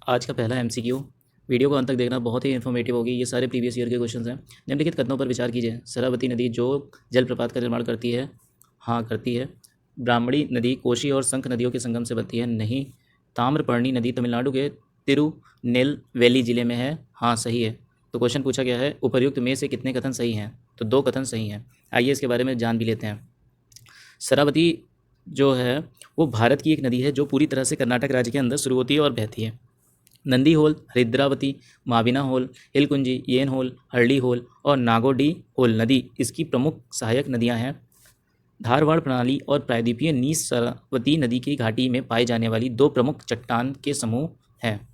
आज का पहला एमसीक्यू। वीडियो को अंत तक देखना, बहुत ही इन्फॉर्मेटिव होगी। ये सारे प्रीवियस ईयर के क्वेश्चंस हैं। निम्नलिखित कथनों पर विचार कीजिए। शरावती नदी जोग जलप्रपात का निर्माण करती है। हाँ, करती है। ब्राह्मणी नदी कोशी और शंख नदियों के संगम से बनती है। नहीं। ताम्रपर्णी नदी तमिलनाडु के तिरुनेलवेली जिले में है। हाँ, सही है। तो क्वेश्चन पूछा गया है, उपर्युक्त में से कितने कथन सही हैं? तो 2 कथन सही हैं। आइए इसके बारे में जान भी लेते हैं। शरावती जो है वो भारत की एक नदी है जो पूरी तरह से कर्नाटक राज्य के अंदर शुरू होती है और बहती है। नंदी होल, हरिद्रावती, माविना होल, हिलकुंजी, येन होल, हरली होल और नागोडी होल नदी इसकी प्रमुख सहायक नदियां हैं। धारवाड़ प्रणाली और प्रायद्वीपीय नीस शरावती नदी की घाटी में पाए जाने वाली 2 प्रमुख चट्टान के समूह हैं।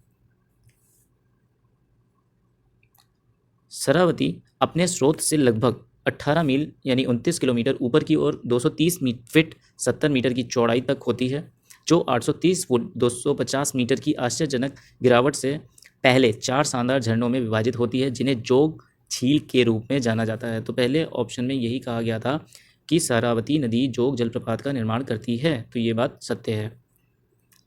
शरावती अपने स्रोत से लगभग 18 मील यानी 29 किलोमीटर ऊपर की ओर 230 फीट 70 मीटर की चौड़ाई तक होती है, जो 830 फुट 250 मीटर की आश्चर्यजनक गिरावट से पहले 4 शानदार झरनों में विभाजित होती है, जिन्हें जोग झील के रूप में जाना जाता है। तो पहले ऑप्शन में यही कहा गया था कि शरावती नदी जोग जलप्रपात का निर्माण करती है, तो ये बात सत्य है।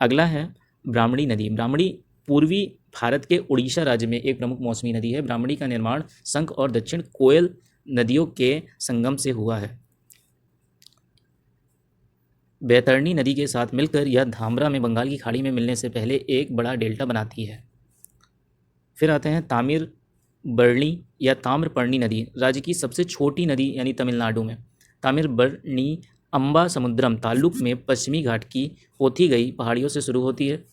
अगला है ब्राह्मणी नदी। ब्राह्मणी पूर्वी भारत के उड़ीसा राज्य में एक प्रमुख मौसमी नदी है। ब्राह्मणी का निर्माण शंख और दक्षिण कोयल नदियों के संगम से हुआ है। बैतरणी नदी के साथ मिलकर यह धामरा में बंगाल की खाड़ी में मिलने से पहले एक बड़ा डेल्टा बनाती है। फिर आते हैं तामिर बरणी या ताम्रपर्णी नदी, राज्य की सबसे छोटी नदी यानी तमिलनाडु में। तामिर बरणी अम्बा समुद्रम तालुक में पश्चिमी घाट की पोथीगई पहाड़ियों से शुरू होती है।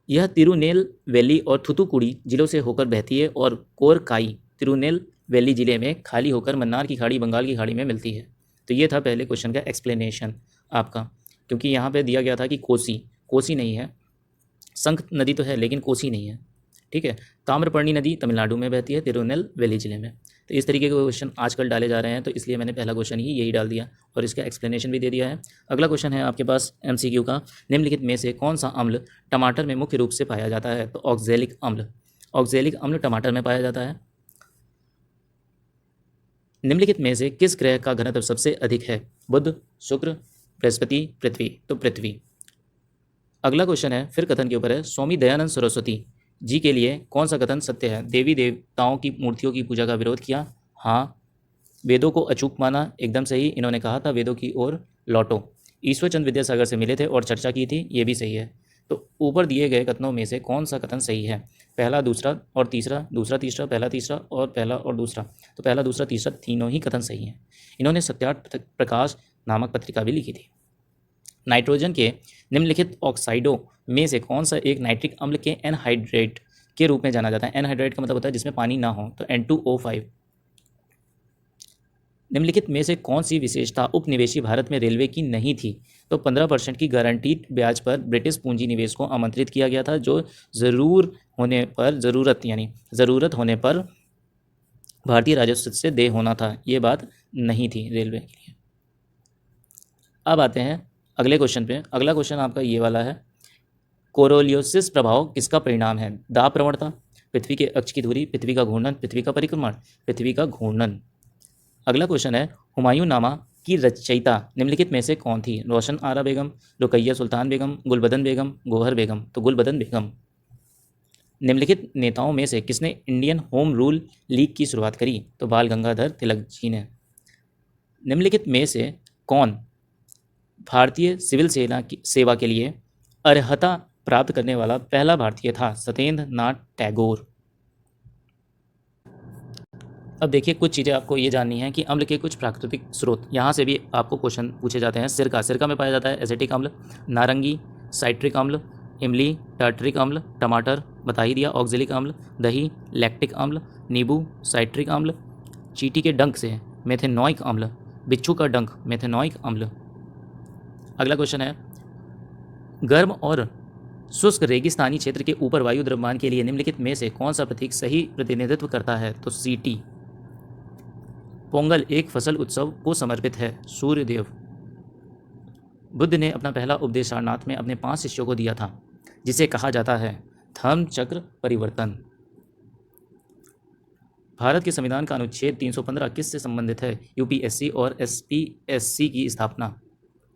यह तिरुनेलवेली और थूथुकुडी जिलों से होकर बहती है और कोरकाई तिरुनेलवेली जिले में खाली होकर मन्नार की खाड़ी बंगाल की खाड़ी में मिलती है। तो ये था पहले क्वेश्चन का एक्सप्लेनेशन आपका, क्योंकि यहाँ पे दिया गया था कि कोसी नहीं है। शंख नदी तो है लेकिन कोसी नहीं है। ठीक है। ताम्रपर्णी नदी तमिलनाडु में बहती है, तिरुनेलवेली जिले में। तो इस तरीके के क्वेश्चन आजकल डाले जा रहे हैं, तो इसलिए मैंने पहला क्वेश्चन ही यही डाल दिया और इसका एक्सप्लेनेशन भी दे दिया है। अगला क्वेश्चन है आपके पास एमसीक्यू का, निम्नलिखित में से कौन सा अम्ल टमाटर में मुख्य रूप से पाया जाता है? तो ऑक्जेलिक अम्ल। ऑक्जेलिक अम्ल टमाटर में पाया जाता है। निम्नलिखित में से किस ग्रह का घनत्व सबसे अधिक है? बुध, शुक्र, बृहस्पति, पृथ्वी। तो पृथ्वी। अगला क्वेश्चन है फिर कथन के ऊपर है, स्वामी दयानंद सरस्वती जी के लिए कौन सा कथन सत्य है? देवी देवताओं की मूर्तियों की पूजा का विरोध किया। हाँ। वेदों को अचूक माना। एकदम सही। इन्होंने कहा था वेदों की ओर लौटो। ईश्वरचंद विद्यासागर से मिले थे और चर्चा की थी। ये भी सही है। तो ऊपर दिए गए कथनों में से कौन सा कथन सही है? पहला, दूसरा और तीसरा, दूसरा तीसरा, पहला तीसरा और पहला और दूसरा। तो पहला, दूसरा, तीसरा तीनों ही कथन सही हैं। इन्होंने सत्यार्थ प्रकाश नामक पत्रिका भी लिखी थी। नाइट्रोजन के निम्नलिखित ऑक्साइडों में से कौन सा एक नाइट्रिक अम्ल के एनहाइड्रेट के रूप में जाना जाता है? एनहाइड्रेट का मतलब होता है जिसमें पानी ना हो, तो N2O5। निम्नलिखित में से कौन सी विशेषता उपनिवेशी भारत में रेलवे की नहीं थी? तो 15% की गारंटीड ब्याज पर ब्रिटिश पूंजी निवेश को आमंत्रित किया गया था, जो ज़रूरत होने पर भारतीय राजस्व से देय होना था। ये बात नहीं थी रेलवे के लिए। अब आते हैं अगले क्वेश्चन पे। अगला क्वेश्चन आपका ये वाला है, कोरोलियोसिस प्रभाव किसका परिणाम है? दाब प्रवणता, पृथ्वी के अक्ष की दूरी, पृथ्वी का घूर्णन, पृथ्वी का परिक्रमण, पृथ्वी का घूर्णन। अगला क्वेश्चन है, हुमायूं नामा की रचयिता निम्नलिखित में से कौन थी? रोशन आरा बेगम, रुकैया सुल्तान बेगम, गुलबदन बेगम, गोहर बेगम। तो गुलबदन बेगम। निम्नलिखित नेताओं में से किसने इंडियन होम रूल लीग की शुरुआत करी? तो बाल गंगाधर तिलक जी ने। निम्नलिखित में से कौन भारतीय सिविल सेवा के लिए अर्हता प्राप्त करने वाला पहला भारतीय था? सत्येंद्र नाथ टैगोर। अब देखिए, कुछ चीज़ें आपको ये जाननी है कि अम्ल के कुछ प्राकृतिक स्रोत, यहाँ से भी आपको क्वेश्चन पूछे जाते हैं। सिरका में पाया जाता है एसिटिक अम्ल। नारंगी साइट्रिक अम्ल। इमली टार्टरिक अम्ल। टमाटर बता ही दिया ऑक्जेलिक अम्ल। दही लैक्टिक अम्ल। नींबू साइट्रिक अम्ल। चींटी के डंक से मेथेनॉइक अम्ल। बिच्छू का डंक मेथेनॉइक अम्ल। अगला क्वेश्चन है, गर्म और शुष्क रेगिस्तानी क्षेत्र के ऊपर वायु द्रव्यमान के लिए निम्नलिखित में से कौन सा प्रतीक सही प्रतिनिधित्व करता है? तो CT। पोंगल एक फसल उत्सव को समर्पित है। सूर्यदेव। बुद्ध ने अपना पहला उपदेश सारनाथ में अपने 5 शिष्यों को दिया था, जिसे कहा जाता है धर्म चक्र परिवर्तन। भारत के संविधान का अनुच्छेद 315 किससे संबंधित है? UPSC और SPSC की स्थापना।